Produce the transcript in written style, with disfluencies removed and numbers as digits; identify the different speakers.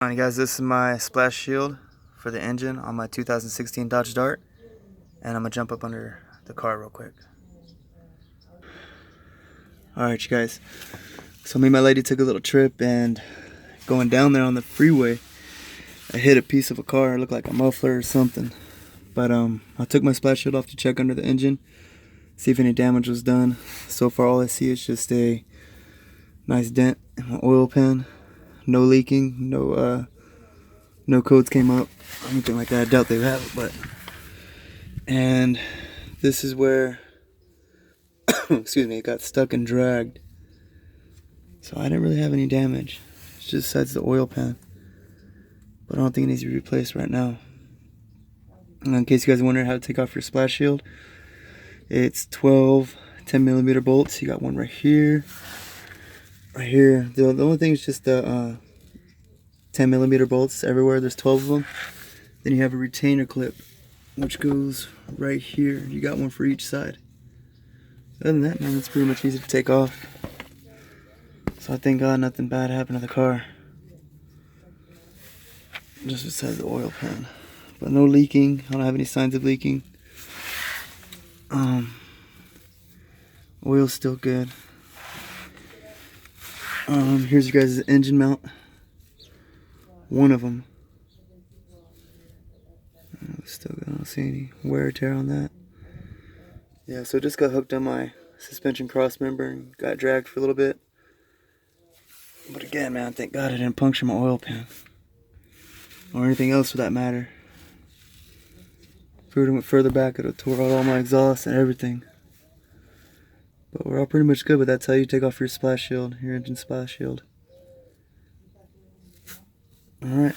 Speaker 1: Alright guys, this is my splash shield for the engine on my 2016 Dodge Dart, and I'm gonna jump up under the car real quick. Alright you guys, so me and my lady took a little trip, and going down there on the freeway I hit a piece of a car. It looked like a muffler or something, but I took my splash shield off to check under the engine, see if any damage was done. So far all I see is just a nice dent in my oil pan. No leaking, no codes came up, anything like that. I doubt they have it, but. And this is where, excuse me, it got stuck and dragged. So I didn't really have any damage. It's just besides the oil pan. But I don't think it needs to be replaced right now. And in case you guys are wondering how to take off your splash shield, it's 12 10mm bolts. You got one right here. Right here. The only thing is just the 10mm bolts everywhere. There's 12 of them. Then you have a retainer clip, which goes right here. You got one for each side. Other than that, man, it's pretty much easy to take off. So I thank God nothing bad happened to the car. Just besides the oil pan. But no leaking. I don't have any signs of leaking. Oil's still good. Here's you guys' engine mount. One of them. Still good. I don't see any wear or tear on that. Yeah, so it just got hooked on my suspension cross member and got dragged for a little bit. But again, man, thank God I didn't puncture my oil pan. Or anything else for that matter. If it went further back, it would have tore out all my exhaust and everything. But we're all pretty much good, but that's how you take off your splash shield, your engine splash shield. Alright.